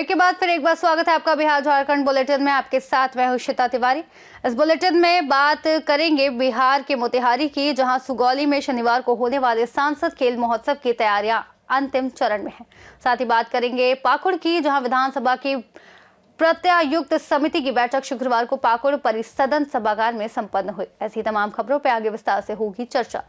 Break के बाद फिर एक बार स्वागत है आपका बिहार झारखंड बुलेटिन में। आपके साथ मैं हूं श्वेता तिवारी। इस बुलेटिन में बात करेंगे बिहार के मोतिहारी की, जहां सुगौली में शनिवार को होने वाले सांसद खेल महोत्सव की तैयारियां अंतिम चरण में है। साथ ही बात करेंगे पाकुड़ की, जहां विधानसभा की प्रत्यायुक्त समिति की बैठक शुक्रवार को पाकुड़ परिसदन सभागार में संपन्न हुई। ऐसी तमाम खबरों पर आगे विस्तार से होगी चर्चा।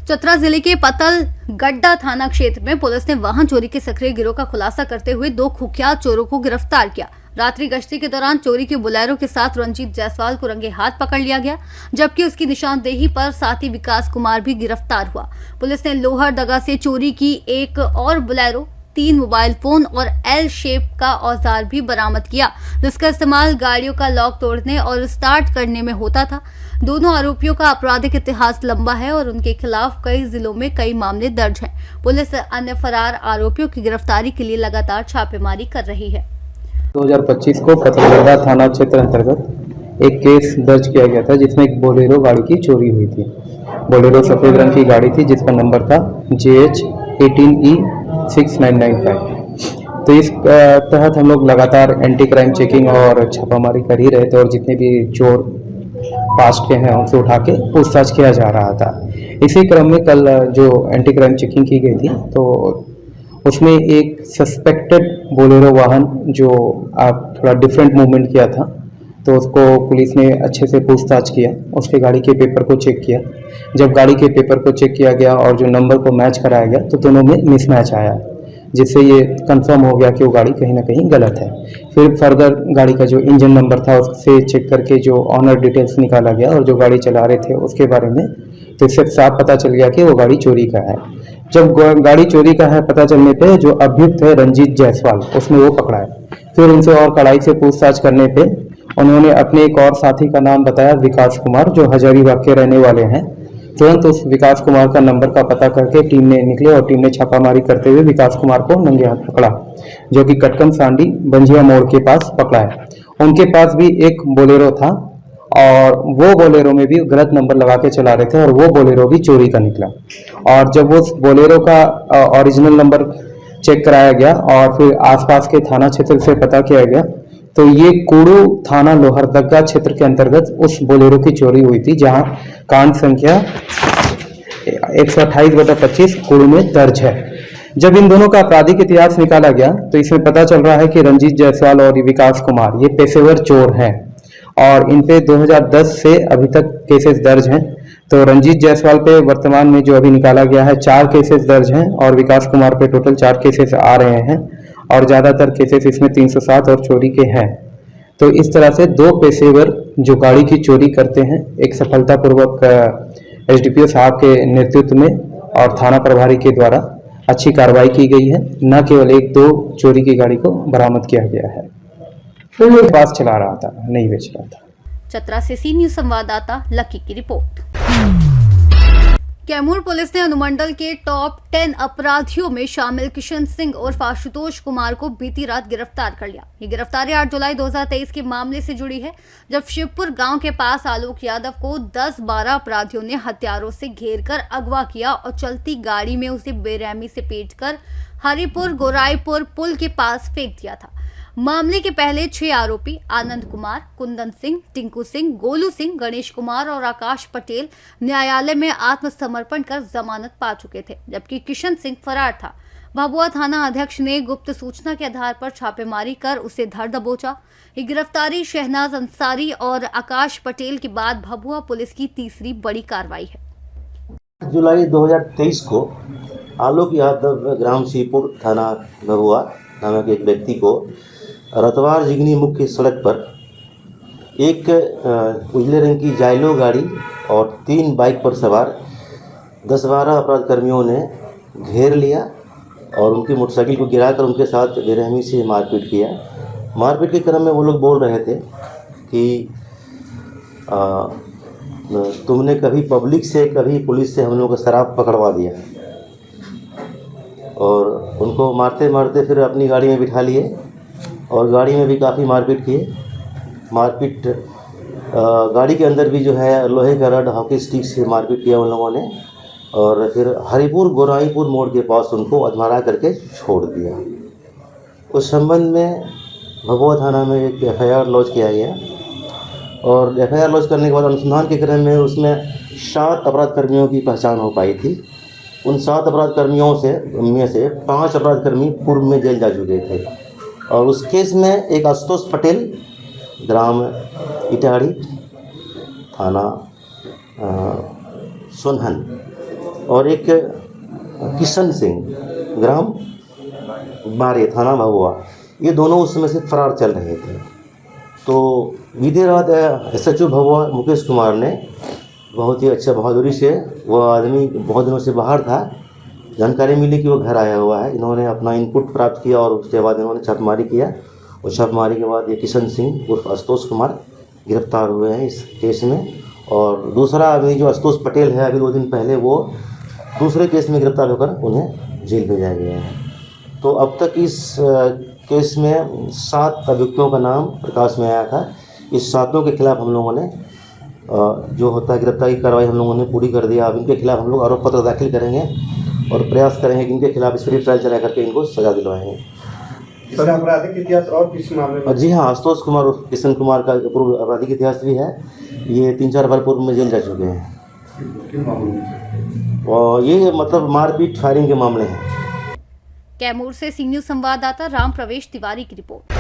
चतरा जिले के पतलगड्डा थाना क्षेत्र में पुलिस ने वाहन चोरी के सक्रिय गिरोह का खुलासा करते हुए 2 कुख्यात चोरों को गिरफ्तार किया। रात्रि गश्ती के दौरान चोरी की बोलेरो के साथ रंजीत जायसवाल को रंगे हाथ पकड़ लिया गया, जबकि उसकी निशानदेही पर साथी विकास कुमार भी गिरफ्तार हुआ। पुलिस ने लोहरदगा से चोरी की एक और बोलेरो, 3 मोबाइल फोन और एल शेप का औजार भी बरामद किया, जिसका इस्तेमाल गाड़ियों का लॉक तोड़ने और स्टार्ट करने में होता था। दोनों आरोपियों का आपराधिक इतिहास लंबा है और उनके खिलाफ कई जिलों में कई मामले दर्ज हैं। पुलिस अन्य फरार आरोपियों की गिरफ्तारी के लिए लगातार छापेमारी कर रही है। 2025 को पतलगड्डा थाना क्षेत्र अंतर्गत एक केस दर्ज किया गया था, जिसमें एक बोलेरो गाड़ी की चोरी हुई थी। बोलेरो सफेद रंग की गाड़ी थी, जिसका नंबर था JH18E6995। तो इस तहत हम लोग लगातार एंटी क्राइम चेकिंग और छापामारी कर ही रहे थे, और जितने भी चोर पास्ट के हैं उनसे उठा के पूछताछ किया जा रहा था। इसी क्रम में कल जो एंटी क्राइम चेकिंग की गई थी, तो उसमें एक सस्पेक्टेड बोलेरो वाहन जो थोड़ा डिफरेंट मूवमेंट किया था, तो उसको पुलिस ने अच्छे से पूछताछ किया, उसके गाड़ी के पेपर को चेक किया। जब गाड़ी के पेपर को चेक किया गया और जो नंबर को मैच कराया गया, तो दोनों में मिसमैच आया, जिससे ये कंफर्म हो गया कि वो गाड़ी कहीं ना कहीं गलत है। फिर फर्दर गाड़ी का जो इंजन नंबर था उससे चेक करके जो ऑनर डिटेल्स निकाला गया और जो गाड़ी चला रहे थे उसके बारे में, तो इससे साफ पता चल गया कि वो गाड़ी चोरी का है। जब गाड़ी चोरी का है पता चलने पे जो अभियुक्त है रंजीत जायसवाल, उसने वो पकड़ा है। फिर उनसे और कड़ाई से पूछताछ करने पे उन्होंने अपने एक और साथी का नाम बताया, विकास कुमार, जो हजारीबाग के रहने वाले हैं। तुरंत उस विकास कुमार का नंबर का पता करके टीम ने निकले और टीम ने छापामारी करते हुए विकास कुमार को नंगे हाथ पकड़ा, जो कि कटकम सांडी बंजिया मोड़ के पास पकड़ा है। उनके पास भी एक बोलेरो था और वो बोलेरो में भी गलत नंबर लगा के चला रहे थे, और वो बोलेरो भी चोरी का निकला। और जब वो बोलेरो का ओरिजिनल नंबर चेक कराया गया और फिर आसपास के थाना क्षेत्र से पता किया गया, तो ये कुड़ू थाना लोहरदगा क्षेत्र के अंतर्गत उस बोलेरो की चोरी हुई थी, जहां कांड संख्या 128/25 कुड़ू में दर्ज है। जब इन दोनों का आपराधिक इतिहास निकाला गया, तो इसमें पता चल रहा है कि रंजीत जायसवाल और विकास कुमार ये पेशेवर चोर हैं, और इन पे 2010 से अभी तक केसेस दर्ज हैं। तो रंजीत जायसवाल पे वर्तमान में जो अभी निकाला गया है 4 केसेस दर्ज हैं, और विकास कुमार पे टोटल 4 केसेस आ रहे हैं, और ज़्यादातर केसेस इसमें 307 और चोरी के हैं। तो इस तरह से 2 पेशेवर जो गाड़ी की चोरी करते हैं, एक सफलतापूर्वक SDPO साहब के नेतृत्व में और थाना प्रभारी के द्वारा अच्छी कार्रवाई की गई है। न केवल 1-2 चोरी की गाड़ी को बरामद किया गया है, तो ये पास चला रहा था, नहीं बेच रहा था। चतरा से सी न्यूज संवाददाता लकी की रिपोर्ट। कैमूर पुलिस ने अनुमंडल के टॉप 10 अपराधियों में शामिल किशन सिंह और आशुतोष कुमार को बीती रात गिरफ्तार कर लिया। ये गिरफ्तारी 8 जुलाई 2023 के मामले से जुड़ी है, जब शिवपुर गांव के पास आलोक यादव को 10-12 अपराधियों ने हथियारों से घेरकर अगवा किया और चलती गाड़ी में उसे बेरहमी से पीटकर हरिपुर गोराईपुर पुल के पास फेंक दिया था। मामले के पहले 6 आरोपी आनंद कुमार, कुंदन सिंह, टिंकू सिंह, गोलू सिंह, गणेश कुमार और आकाश पटेल न्यायालय में आत्मसमर्पण कर जमानत पा चुके थे, जबकि किशन सिंह फरार था। भभुआ थाना अध्यक्ष ने गुप्त सूचना के आधार पर छापेमारी कर उसे धर दबोचा। ये गिरफ्तारी शहनाज अंसारी और आकाश पटेल के बाद भभुआ पुलिस की तीसरी बड़ी कार्रवाई है। जुलाई 2023 को आलोक यादव ग्राम सीपुर थाना भभुआ नामक एक व्यक्ति को रतवार जिगनी मुख्य सड़क पर एक उजले रंग की जाइलो गाड़ी और 3 बाइक पर सवार 10-12 अपराध कर्मियों ने घेर लिया और उनकी मोटरसाइकिल को गिराकर उनके साथ बेरहमी से मारपीट किया। मारपीट के क्रम में वो लोग बोल रहे थे कि तुमने कभी पब्लिक से कभी पुलिस से हम लोगों को शराब पकड़वा दिया, और उनको मारते मारते फिर अपनी गाड़ी में बिठा लिए और गाड़ी में भी काफ़ी मारपीट किए। मारपीट गाड़ी के अंदर भी जो है लोहे का रड, हॉकी स्टिक से मारपीट किया उन लोगों ने, और फिर हरिपुर गोराईपुर मोड़ के पास उनको अधमरा करके छोड़ दिया। उस संबंध में भभुआ थाना में एक FIR लॉन्च किया गया और FIR लॉन्च करने के बाद अनुसंधान के क्रम में उसमें 7 अपराधकर्मियों की पहचान हो पाई थी। उन 7 अपराधकर्मियों में से 5 अपराधकर्मी पूर्व में जेल जा चुके थे और उस केस में एक आशुतोष पटेल ग्राम इटाड़ी थाना सोनहन और एक किशन सिंह ग्राम बारे थाना भभुआ, ये दोनों उसमें से फरार चल रहे थे। तो बीते रात SHO भभुआ मुकेश कुमार ने बहुत ही अच्छा बहादुरी से, वो आदमी बहुत दिनों से बाहर था, जानकारी मिली कि वो घर आया हुआ है। इन्होंने अपना इनपुट प्राप्त किया और उसके बाद इन्होंने छापेमारी किया और छापेमारी के बाद ये किशन सिंह उर्फ आशुतोष कुमार गिरफ्तार हुए हैं इस केस में। और दूसरा आदमी जो आशुतोष पटेल है, अभी 2 दिन पहले वो दूसरे केस में गिरफ्तार होकर उन्हें जेल भेजा गया है। तो अब तक इस केस में 7 अभियुक्तों का नाम प्रकाश में आया था। इस 7 के खिलाफ हम लोगों ने जो होता है गिरफ्तारी की कार्रवाई हम लोगों ने पूरी कर दिया। अब इनके खिलाफ हम लोग आरोप पत्र दाखिल करेंगे और प्रयास करेंगे कि इनके खिलाफ स्पीडी ट्रायल चला करके इनको सजा दिलवाएंगे। सर, आपराधिक इतिहास और किस मामले में? जी हाँ, आशुतोष कुमार और किशन कुमार का पूर्व आपराधिक इतिहास भी है। ये 3-4 बार पूर्व में जेल जा चुके हैं। किन मामलों में? और ये मतलब मारपीट फायरिंग के मामले हैं। कैमूर से सी न्यूज संवाददाता राम प्रवेश तिवारी की रिपोर्ट।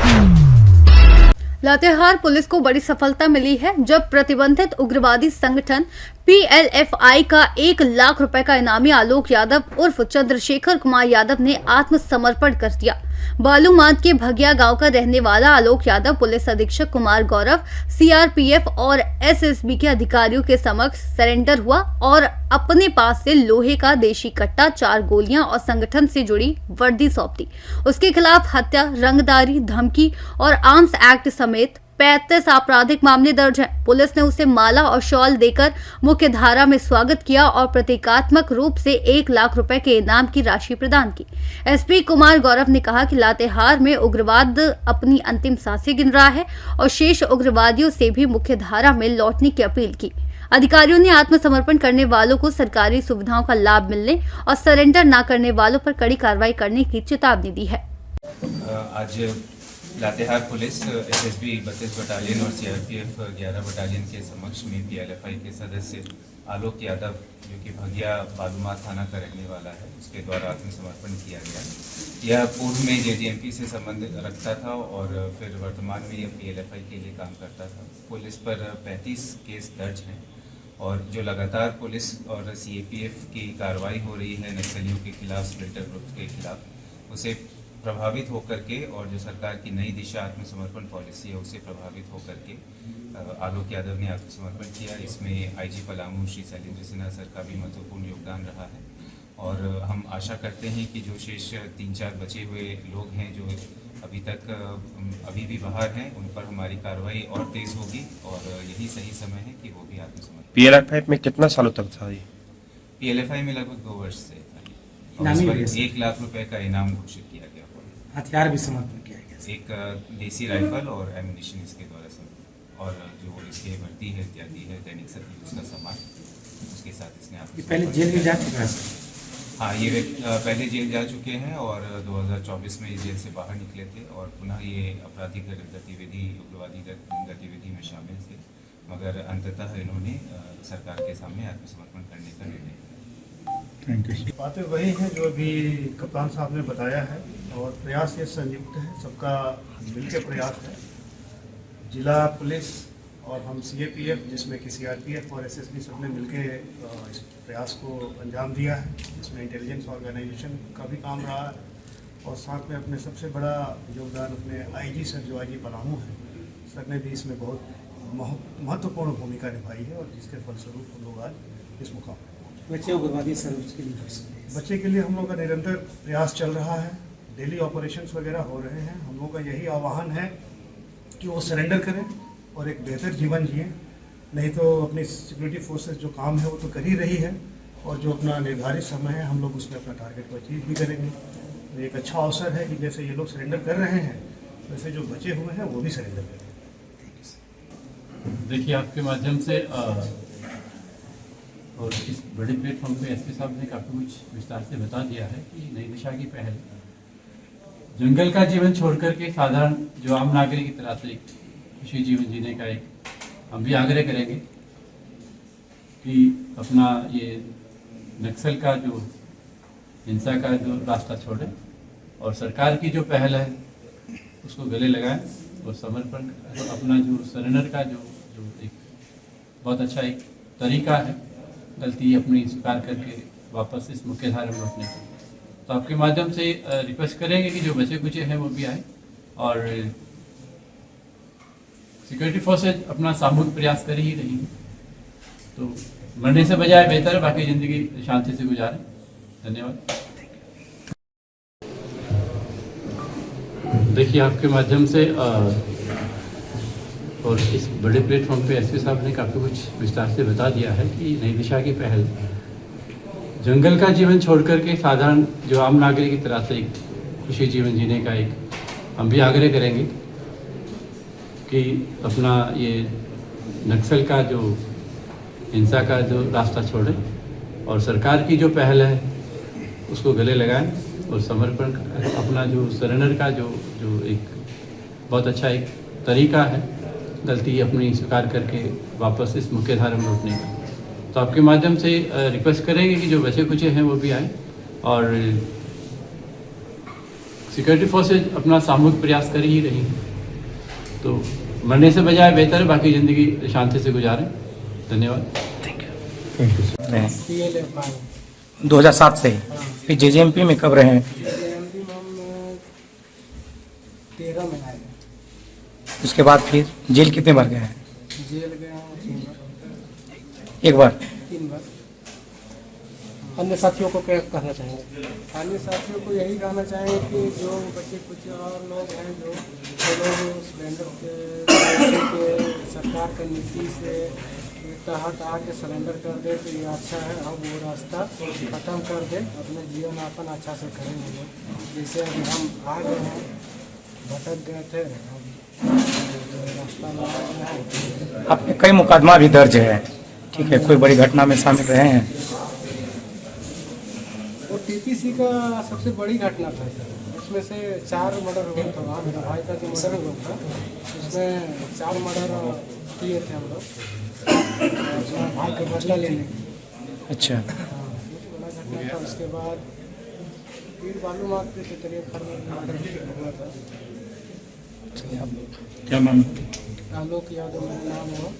लातेहार पुलिस को बड़ी सफलता मिली है जब प्रतिबंधित उग्रवादी संगठन PLFI का 1 लाख रुपए का इनामी आलोक यादव उर्फ चंद्रशेखर कुमार यादव ने आत्मसमर्पण कर दिया। बालूमाद के भगिया गांव का रहने वाला आलोक यादव पुलिस अधीक्षक कुमार गौरव, CRPF और SSB के अधिकारियों के समक्ष सरेंडर हुआ और अपने पास से लोहे का देशी कट्टा, 4 गोलियां और संगठन से जुड़ी वर्दी सौंप दी। उसके खिलाफ हत्या, रंगदारी, धमकी और आर्म्स एक्ट समेत 35 आपराधिक मामले दर्ज हैं। पुलिस ने उसे माला और शॉल देकर मुख्य धारा में स्वागत किया और प्रतीकात्मक रूप से 1 लाख रुपए के इनाम की राशि प्रदान की। SP कुमार गौरव ने कहा कि लातेहार में उग्रवाद अपनी अंतिम सांसें गिन रहा है और शेष उग्रवादियों से भी मुख्य धारा में लौटने की अपील की। अधिकारियों ने आत्मसमर्पण करने वालों को सरकारी सुविधाओं का लाभ मिलने और सरेंडर न करने वालों पर कड़ी कार्रवाई करने की चेतावनी दी है। आज लातेहार पुलिस SSB 32 बटालियन और CRPF 11 बटालियन के समक्ष में PLFI के सदस्य आलोक यादव, जो कि भगिया बालूमाद थाना का रहने वाला है, उसके द्वारा आत्मसमर्पण किया गया। यह पूर्व में JJMP से संबंध रखता था और फिर वर्तमान में यह PLFI के लिए काम करता था। पुलिस पर 35 केस दर्ज हैं और जो लगातार पुलिस और CAPF की कार्रवाई हो रही है नक्सलियों के खिलाफ, स्प्लिटर ग्रुप के खिलाफ, उसे प्रभावित होकर के और जो सरकार की नई दिशा आत्मसमर्पण पॉलिसी है उसे प्रभावित होकर के आलोक यादव ने आत्मसमर्पण किया। इसमें IG पलामू श्री शैलेंद्र सिन्हा सर का भी महत्वपूर्ण योगदान रहा है और हम आशा करते हैं कि जो शेष 3-4 बचे हुए लोग हैं जो अभी तक अभी भी बाहर हैं, उन पर हमारी कार्रवाई और तेज होगी और यही सही समय है कि वो भी आत्मसमर्पण। PLFI में कितना सालों तक था ये? PLFI में लगभग 2 वर्ष से था और उस पर 1 लाख रुपए का इनाम घोषित किया गया। हथियार भी समर्पण किया गया, एक देसी राइफल और एम्यूनिशन इसके द्वारा और जो इसके वर्दी है इत्यादि है दैनिक यूज का सामान, उसके साथ इसने आप पहले जेल भी जा चुका है। हाँ, ये पहले जेल जा चुके हैं और 2024 में जेल से बाहर निकले थे और पुनः ये आपराधिक गतिविधि, उग्रवादी गतिविधि में शामिल थे, मगर अंततः इन्होंने सरकार के सामने आत्मसमर्पण करने का निर्णय लिया। बातें वही हैं जो अभी कप्तान साहब ने बताया है और प्रयास ये संयुक्त है, सबका मिलकर प्रयास है। जिला पुलिस और हम CAPF जिसमें कि CRPF और SSB सबने मिलकर इस प्रयास को अंजाम दिया है, इसमें इंटेलिजेंस ऑर्गेनाइजेशन का भी काम रहा है और साथ में अपने सबसे बड़ा योगदान अपने IG सर जो IG पलामू हैं सर ने भी इसमें बहुत महत्वपूर्ण भूमिका निभाई है और जिसके फलस्वरूप हम लोग आज इस मुकाम पर बच्चे उग्रवादी सर्विस के लिए बच्चे के लिए हम लोग का निरंतर प्रयास चल रहा है। डेली ऑपरेशंस वगैरह हो रहे हैं। हम लोग का यही आह्वान है कि वो सरेंडर करें और एक बेहतर जीवन जिए, नहीं तो अपनी सिक्योरिटी फोर्सेस जो काम है वो तो कर ही रही है और जो अपना निर्धारित समय है हम लोग उसमें अपना टारगेट को अचीव भी करेंगे। तो एक अच्छा अवसर है कि जैसे ये लोग सरेंडर कर रहे हैं वैसे जो बचे हुए हैं वो भी सरेंडर करें। देखिए, आपके माध्यम से और इस बड़े प्लेटफॉर्म पे SP साहब ने काफ़ी कुछ विस्तार से बता दिया है कि नई दिशा की पहल जंगल का जीवन छोड़कर के साधारण जो आम नागरिक की तरह से एक खुशी जीवन जीने का एक हम भी आग्रह करेंगे कि अपना ये नक्सल का जो हिंसा का जो रास्ता छोड़े और सरकार की जो पहल है उसको गले लगाएं और समर्पण अपना जो सरेंडर का जो एक बहुत अच्छा एक तरीका है गलती अपनी स्वीकार करके वापस इस मुख्य धारा में लौटने का। तो आपके माध्यम से रिक्वेस्ट करेंगे कि जो बचे कुचे हैं वो भी आए और सिक्योरिटी फोर्सेज अपना सामूहिक प्रयास कर ही रही है, तो मरने से बजाय बेहतर है बाकी ज़िंदगी शांति से गुजारें। धन्यवाद। देखिए आपके माध्यम से और इस बड़े प्लेटफॉर्म पे एसपी साहब ने काफ़ी कुछ विस्तार से बता दिया है कि नई दिशा की पहल जंगल का जीवन छोड़कर के साधारण जो आम नागरिक की तरह से एक खुशी जीवन जीने का एक हम भी आग्रह करेंगे कि अपना ये नक्सल का जो हिंसा का जो रास्ता छोड़े और सरकार की जो पहल है उसको गले लगाएं और समर्पण अपना जो सरेंडर का जो एक बहुत अच्छा एक तरीका है गलती अपनी स्वीकार करके वापस इस मुख्य धारा में लौटने का। तो आपके माध्यम से रिक्वेस्ट करेंगे कि जो बचे कुचे हैं वो भी आए और सिक्योरिटी फोर्सेज अपना सामूहिक प्रयास कर ही रही है, तो मरने से बजाय बेहतर है बाकी ज़िंदगी शांति से गुजारें। धन्यवाद। 2007 से फिर जेजेएमपी में कब रहे हैं? जेएमपी में हम 13 में आए। उसके बाद फिर जेल कितने बार गए हैं? जेल गए हैं 3 बार। एक बार। 3 बार। अन्य साथियों को क्या कहना चाहेंगे? अन्य साथियों को यही कहना चाहेंगे कि जो बच्चे कुछ और लोग हैं जो लोग सिलेंडर के सरकार की नीति से तहत आके सिलेंडर कर दे तो ये अच्छा है। अब वो रास्ता ख़त्म कर दे, अपने जीवन यापन अच्छा से करेंगे लोग। जैसे अभी हम आ गए हैं, भटक गए थे, अब रास्ता लगा गया है। आपने कई मुकदमा भी दर्ज है, ठीक है, कोई बड़ी घटना में शामिल रहे हैं? वो टीपीसी का सबसे बड़ी घटना था सर। उसमें से 4 मर्डर हुआ था। मेरे भाई का जो मर्डर हुआ था उसमें 4 मर्डर किए थे हम लोग अपना भाई का बदला लेने के। अच्छा। हाँ, बड़ा घटना था। उसके बाद फिर बालू मार्ग पे करीब मर्डर हुआ था। क्या नाम? आलोक यादव मेरा नाम हुआ।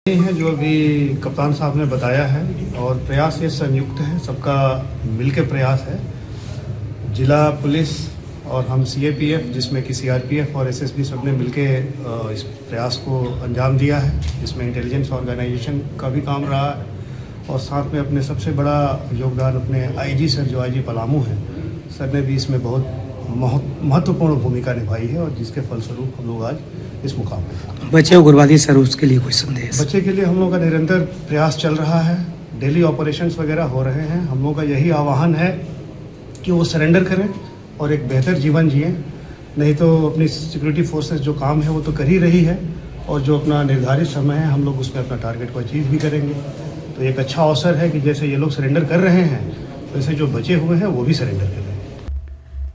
ये है जो अभी कप्तान साहब ने बताया है और प्रयास ये संयुक्त है, सबका मिलकर प्रयास है। जिला पुलिस और हम सीएपीएफ जिसमें कि सीआरपीएफ और एसएसबी सब ने मिलकर इस प्रयास को अंजाम दिया है, जिसमें इंटेलिजेंस ऑर्गेनाइजेशन का भी काम रहा है और साथ में अपने सबसे बड़ा योगदान अपने आईजी सर जो आईजी पलामू हैं सर ने भी इसमें बहुत महत्वपूर्ण भूमिका निभाई है और जिसके फलस्वरूप हम लोग आज इस मुकाम पर। बचे उग्रवादी सर, उसके लिए कोई संदेश? बच्चे के लिए हम लोग का निरंतर प्रयास चल रहा है, डेली ऑपरेशंस वगैरह हो रहे हैं। हम लोग का यही आह्वान है कि वो सरेंडर करें और एक बेहतर जीवन जिएं, नहीं तो अपनी सिक्योरिटी फोर्सेस जो काम है वो तो कर ही रही है और जो अपना निर्धारित समय है हम लोग उसमें अपना टारगेट को अचीव भी करेंगे। तो एक अच्छा अवसर है कि जैसे ये लोग सरेंडर कर रहे हैं वैसे जो बचे हुए हैं वो भी सरेंडर करें।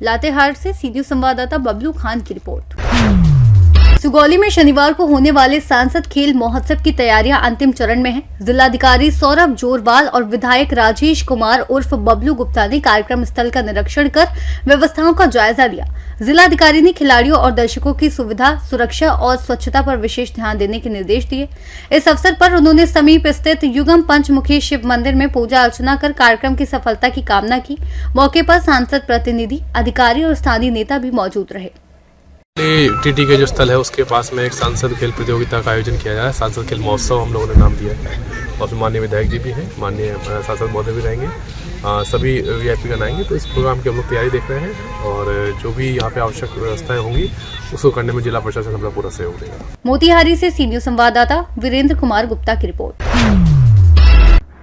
लातेहार से सीधी संवाददाता बबलू खान की रिपोर्ट। सुगौली में शनिवार को होने वाले सांसद खेल महोत्सव की तैयारियां अंतिम चरण में हैं। जिलाधिकारी सौरभ जोरवाल और विधायक राजेश कुमार उर्फ बबलू गुप्ता ने कार्यक्रम स्थल का निरीक्षण कर व्यवस्थाओं का जायजा लिया। जिलाधिकारी ने खिलाड़ियों और दर्शकों की सुविधा, सुरक्षा और स्वच्छता पर विशेष ध्यान देने के निर्देश दिए। इस अवसर पर उन्होंने समीप स्थित युगम पंचमुखी शिव मंदिर में पूजा अर्चना कर कार्यक्रम की सफलता की कामना की। मौके पर सांसद प्रतिनिधि, अधिकारी और स्थानीय नेता भी मौजूद रहे। टीटी के जो स्थल है उसके पास में एक सांसद खेल प्रतियोगिता का आयोजन किया जा रहा है। सांसद खेल महोत्सव हम लोगों ने नाम दिया है और फिर माननीय विधायक जी भी हैं, माननीय सांसद महोदय भी रहेंगे, सभी वीआईपी गण आएंगे। तो इस प्रोग्राम की हम लोग तैयारी देख रहे हैं और जो भी यहाँ पे आवश्यक व्यवस्थाएं होंगी उसको करने में जिला प्रशासन अपना पूरा सहयोग देगा। मोतिहारी से सीनियर संवाददाता वीरेंद्र कुमार गुप्ता की रिपोर्ट।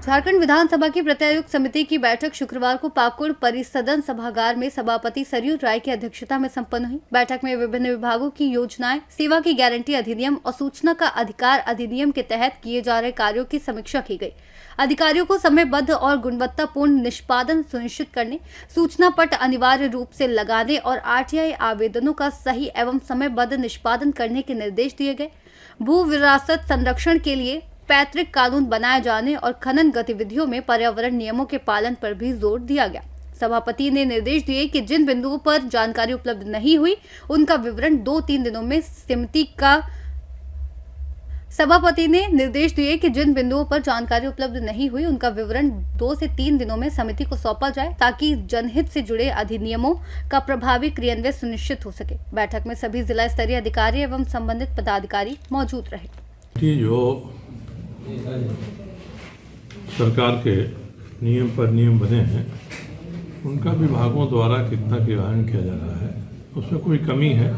झारखंड विधानसभा की प्रत्यायुक्त समिति की बैठक शुक्रवार को पाकुड़ परिसदन सभागार में सभापति सरयू राय की अध्यक्षता में संपन्न हुई। बैठक में विभिन्न विभागों की योजनाएं, सेवा की गारंटी अधिनियम और सूचना का अधिकार अधिनियम के तहत किए जा रहे कार्यों की समीक्षा की गई। अधिकारियों को समयबद्ध और गुणवत्तापूर्ण निष्पादन सुनिश्चित करने, सूचना पट अनिवार्य रूप से लगाने और आरटीआई आवेदनों का सही एवं समयबद्ध निष्पादन करने के निर्देश दिए गए। भू विरासत संरक्षण के लिए पैतृक कानून बनाए जाने और खनन गतिविधियों में पर्यावरण नियमों के पालन पर भी जोर दिया गया। सभापति ने निर्देश दिए कि जिन बिंदुओं पर जानकारी उपलब्ध नहीं हुई उनका विवरण 2-3 दिनों में समिति का सभापति ने निर्देश दिए कि जिन बिंदुओं पर जानकारी उपलब्ध नहीं हुई उनका विवरण 2 से 3 दिनों में समिति को सौंपा जाए ताकि जनहित से जुड़े अधिनियमों का प्रभावी क्रियान्वयन सुनिश्चित हो सके। बैठक में सभी जिला स्तरीय अधिकारी एवं संबंधित पदाधिकारी मौजूद रहे। जो सरकार के नियम पर नियम बने हैं उनका विभागों द्वारा कितना क्रियान्वयन किया जा रहा है, उसमें कोई कमी है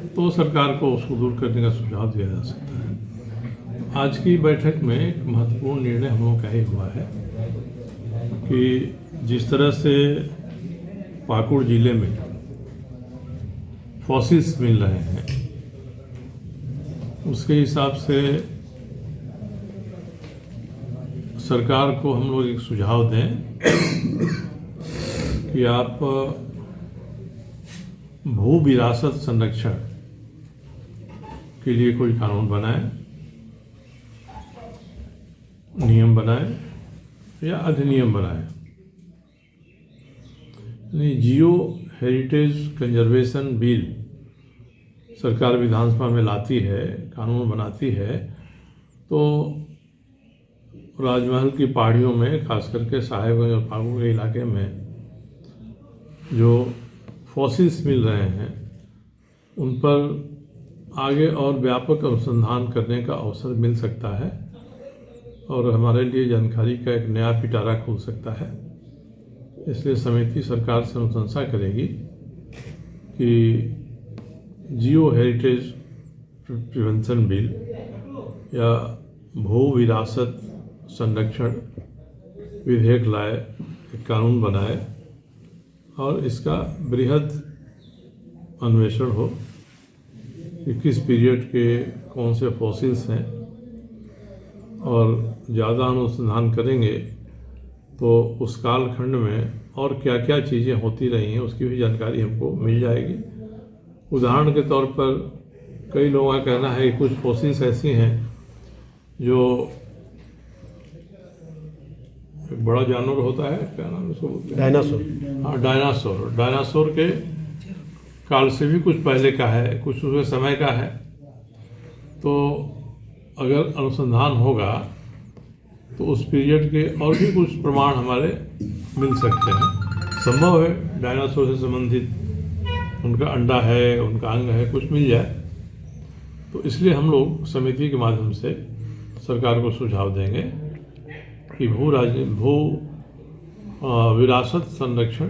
तो सरकार को उसको दूर करने का सुझाव दिया जा सकता है। आज की बैठक में एक महत्वपूर्ण निर्णय हम लोगों का ही हुआ है कि जिस तरह से पाकुड़ जिले में फॉसिल्स मिल रहे हैं उसके हिसाब से सरकार को हम लोग एक सुझाव दें कि आप भू विरासत संरक्षण के लिए कोई कानून बनाएं, नियम बनाएं या अधिनियम बनाएं। जियो हेरिटेज कंजर्वेशन बिल सरकार विधानसभा में लाती है, कानून बनाती है, तो राजमहल की पहाड़ियों में खास करके साहेबगंज और पाकुड़ के इलाके में जो फॉसिल्स मिल रहे हैं उन पर आगे और व्यापक अनुसंधान करने का अवसर मिल सकता है और हमारे लिए जानकारी का एक नया पिटारा खुल सकता है। इसलिए समिति सरकार से अनुशंसा करेगी कि जियो हेरिटेज प्रिवेंशन बिल या भू विरासत संरक्षण विधेयक लाए, एक कानून बनाए और इसका बृहद अन्वेषण हो कि किस पीरियड के कौन से फॉसिल्स हैं और ज़्यादा अनुसंधान करेंगे तो उस कालखंड में और क्या क्या चीज़ें होती रही हैं उसकी भी जानकारी हमको मिल जाएगी। उदाहरण के तौर पर कई लोगों का कहना है कि कुछ फॉसिल्स ऐसी हैं जो एक बड़ा जानवर होता है, क्या नाम उसको बोलते हैं? डायनासोर। हाँ, डायनासोर के काल से भी कुछ पहले का है, कुछ उसके समय का है। तो अगर अनुसंधान होगा तो उस पीरियड के और भी कुछ प्रमाण हमारे मिल सकते हैं। संभव है डायनासोर से संबंधित उनका अंडा है, उनका अंग है, कुछ मिल जाए। तो इसलिए हम लोग समिति के माध्यम से सरकार को सुझाव देंगे कि भू विरासत संरक्षण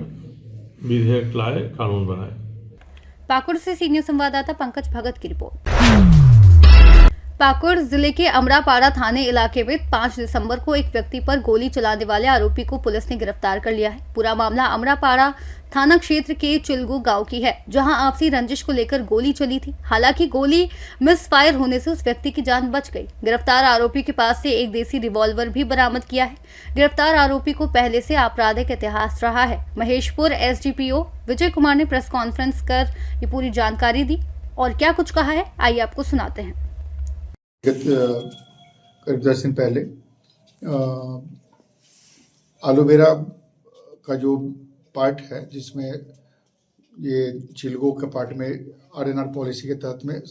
विधेयक लाए, कानून बनाए। पाकुड़ से सीनियर संवाददाता पंकज भगत की रिपोर्ट। पाकुड़ जिले के अमरापाड़ा थाने इलाके में 5 दिसंबर को एक व्यक्ति पर गोली चलाने वाले आरोपी को पुलिस ने गिरफ्तार कर लिया है। पूरा मामला अमरापाड़ा थाना क्षेत्र के चिलगू गांव की है, जहां आपसी रंजिश को लेकर गोली चली थी। हालांकि गोली मिसफायर होने से उस व्यक्ति की जान बच गई। गिरफ्तार आरोपी के पास से एक देसी रिवॉल्वर भी बरामद किया है। गिरफ्तार आरोपी को पहले से आपराधिक इतिहास रहा है। महेशपुर एसडीपीओ विजय कुमार ने प्रेस कॉन्फ्रेंस कर ये पूरी जानकारी दी और क्या कुछ कहा है, आइए आपको सुनाते हैं। करीब 10 दिन पहले एलोवेरा का जो पार्ट है जिसमें ये चिलगो के पार्ट में आरएनआर पॉलिसी के तहत में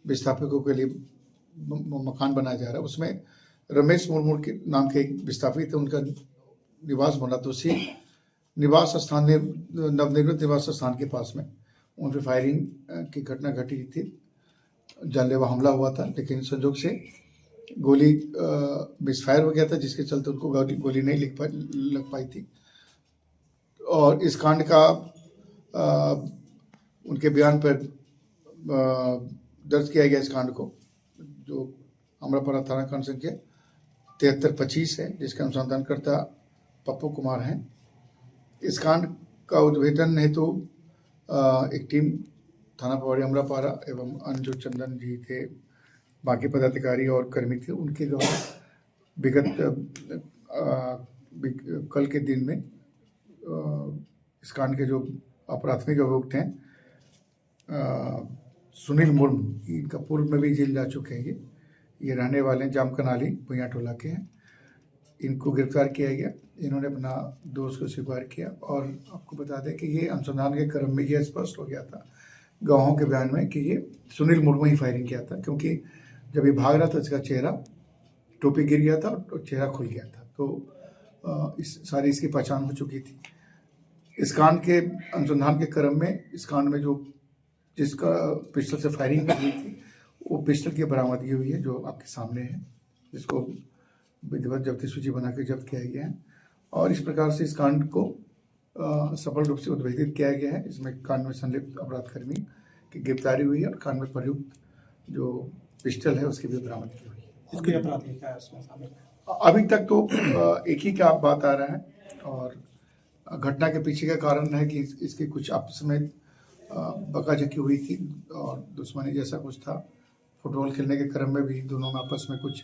विस्थापितों के लिए मकान बनाया जा रहा है, उसमें रमेश मुर्मू के नाम के एक विस्थापित है, उनका निवास बना। तो उसी निवास स्थान नवनिर्मित निवास स्थान के पास में उन पर फायरिंग की घटना घटी थी, जानलेवा हमला हुआ था। लेकिन संयोग से गोली मिसफायर हो गया था, जिसके चलते उनको गोली नहीं लग पाई थी। और इस कांड का उनके बयान पर दर्ज किया गया इस कांड को, जो अमरापाड़ा थाना कांड संख्या 7325 है, जिसके अनुसंधानकर्ता पप्पू कुमार हैं। इस कांड का उद्भेदन हेतु एक टीम थाना पवाड़ी अमरापारा एवं अन्य जो चंदन जी थे, बाकी पदाधिकारी और कर्मी थे, उनके द्वारा विगत कल के दिन में इस कांड के जो प्राथमिक अभियुक्त हैं सुनील मुर्मू, इनका पूर्व में भी जेल जा चुके हैं। ये रहने वाले हैं जामकनाली भुइयां टोला के हैं। इनको गिरफ्तार किया गया। इन्होंने अपना दोष को स्वीकार किया और आपको बता दें कि ये अनुसंधान के क्रम में यह स्पष्ट हो गया था गवाहों के बयान में कि ये सुनील मुर्मू ही फायरिंग किया था, क्योंकि जब ये भाग रहा था इसका चेहरा, टोपी गिर गया था और चेहरा खुल गया था, तो इसकी पहचान हो चुकी थी। इस कांड के अनुसंधान के क्रम में इस कांड में जो जिसका पिस्टल से फायरिंग हुई थी, वो पिस्टल की बरामदगी हुई है, जो आपके सामने है, जिसको विधिवत जब्ती सूची बना के जब्त किया गया है। और इस प्रकार से इस कांड को सफल रूप से उद्भेदित किया गया है। इसमें कांड में संलिप्त अपराधकर्मी की गिरफ्तारी हुई है और कांड में प्रयुक्त जो पिस्टल है उसकी भी बरामदगी हुई है। उसके अपराधी क्या है उसमें शामिल? अभी तक तो एक ही का बात आ रहा है और घटना के पीछे का कारण है कि इसकी कुछ आपस में बकाझकी हुई थी और दुश्मनी जैसा कुछ था। फुटबॉल खेलने के क्रम में भी दोनों में आपस में कुछ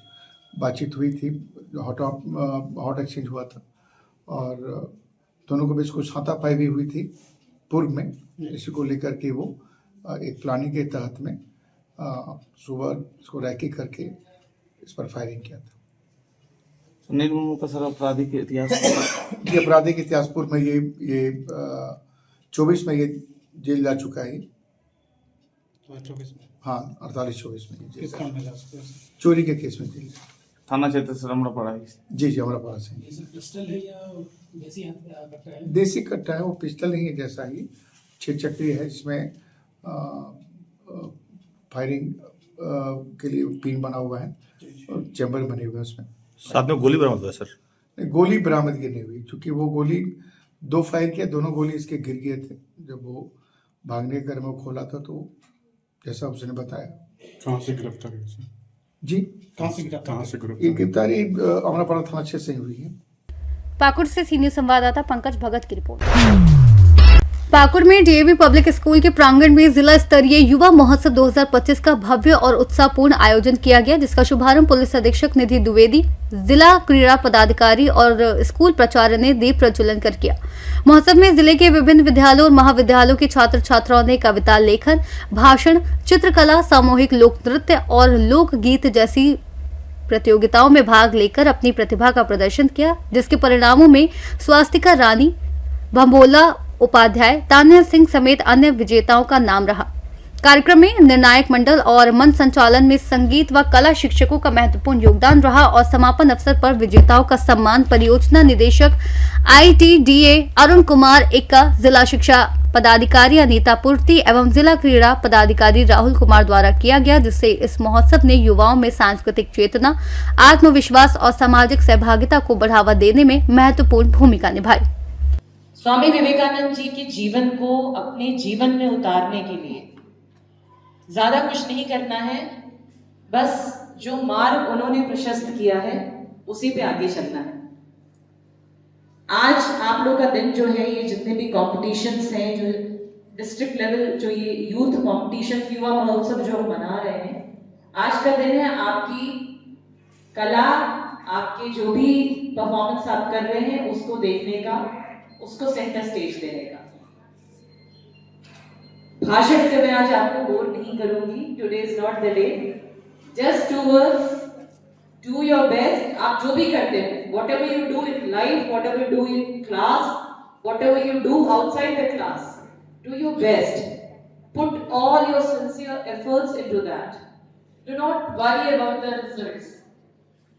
बातचीत हुई थी, हॉट एक्सचेंज हुआ था और दोनों के बीच कुछ हाथापाई भी हुई थी पूर्व में, इसी को लेकर के वो एक प्लानिंग के तहत में सुबह इसको रैकी करके इस पर फायरिंग किया था। सुनील मुर्मू का सर आपराधिक इतिहास ये आपराधिक इतिहास पूर्व में ये 24 में ये जेल जा चुका है। 24 में? हाँ, 48-24 में किस काम में जा सकते हैं? चोरी के केस में जेल। थाना क्षेत्र से अमरापाड़ा है। जी अमरापाड़ा से। पिस्टल है या देसी कट्टा है? देसी कट्टा है, वो पिस्टल नहीं है, जैसा ही 6 चक्री है, जिसमें फायरिंग के लिए पिन बना हुआ है और चैम्बर बने हुए हैं उसमें। साथ में गोली बरामद हुआ सर? गोली बरामदगी नहीं हुई, क्योंकि वो गोली 2 फायर किया, दोनों गोली इसके गिर गए थे। जब वो भागने के क्रम में खोला था तो जैसा उसने बताया। कहाँ से गिरफ्तार है? जी कहाँ से गिरफ्तार? ये गिरफ्तारी अमरापाड़ा थाना क्षेत्र से हुई है। पाकुड़ से सीनियर संवाददाता पंकज भगत की रिपोर्ट। पाकुड़ में डीएवी पब्लिक स्कूल के प्रांगण में जिला स्तरीय युवा महोत्सव 2025 का भव्य और उत्साहपूर्ण आयोजन किया गया, जिसका शुभारंभ पुलिस अधीक्षक निधि द्विवेदी, जिला क्रीड़ा पदाधिकारी और स्कूल प्राचार्य ने दीप प्रज्वलन कर किया। महोत्सव में जिले के विभिन्न विद्यालयों और महाविद्यालयों के छात्र छात्राओं ने कविता लेखन, भाषण, चित्रकला, सामूहिक लोक नृत्य और लोकगीत जैसी प्रतियोगिताओं में भाग लेकर अपनी प्रतिभा का प्रदर्शन किया, जिसके परिणामों में स्वास्तिका रानी, भंबोला उपाध्याय, तान्या सिंह समेत अन्य विजेताओं का नाम रहा। कार्यक्रम में निर्णायक मंडल और मंच संचालन में संगीत व कला शिक्षकों का महत्वपूर्ण योगदान रहा और समापन अवसर पर विजेताओं का सम्मान परियोजना निदेशक ITDA अरुण कुमार एक्का, जिला शिक्षा पदाधिकारी अनीता पूर्ति एवं जिला क्रीड़ा पदाधिकारी राहुल कुमार द्वारा किया गया, जिससे इस महोत्सव ने युवाओं में सांस्कृतिक चेतना, आत्मविश्वास और सामाजिक सहभागिता को बढ़ावा देने में महत्वपूर्ण भूमिका निभाई। स्वामी विवेकानंद जी के जीवन को अपने जीवन में उतारने के लिए ज्यादा कुछ नहीं करना है, बस जो मार्ग उन्होंने प्रशस्त किया है उसी पे आगे चलना है। आज आप लोग का दिन जो है, ये जितने भी कॉम्पिटिशन्स हैं, जो डिस्ट्रिक्ट लेवल जो ये यूथ कॉम्पिटिशन, युवा महोत्सव जो हम मना रहे हैं, आज का दिन है आपकी कला, आपके जो भी परफॉर्मेंस आप कर रहे हैं उसको देखने का, उसको सेंटर स्टेज देने का। भाषण से मैं आज आपको बोर नहीं करूंगी। Today is not the day. Just do your best. आप जो भी करते हो, whatever you do in life, whatever you do in class, whatever you do outside the class, do your best. Put all your sincere efforts into that. Do not worry about the results.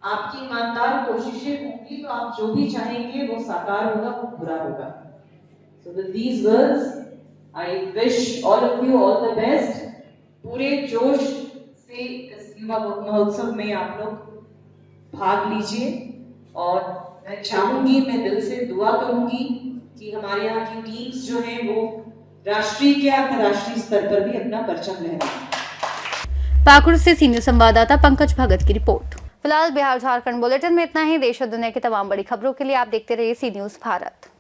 आपकी ईमानदार कोशिशें होंगी तो आप जो भी चाहेंगे वो साकार होगा, वो पूरा होगा। So with these words, I wish all of you all the best. पूरे जोश से इस युवा महोत्सव में आप लोग भाग लीजिए और मैं चाहूंगी, मैं दिल से दुआ करूंगी कि हमारे यहाँ की टीम्स जो हैं वो राष्ट्रीय के अंतर्राष्ट्रीय स्तर पर भी अपना परचम लहराएं। पाकुड़ से सीनियर संवाददाता पंकज भगत की रिपोर्ट। फिलहाल बिहार झारखंड बुलेटिन में इतना ही। देश और दुनिया की तमाम बड़ी खबरों के लिए आप देखते रहिए सी न्यूज़ भारत।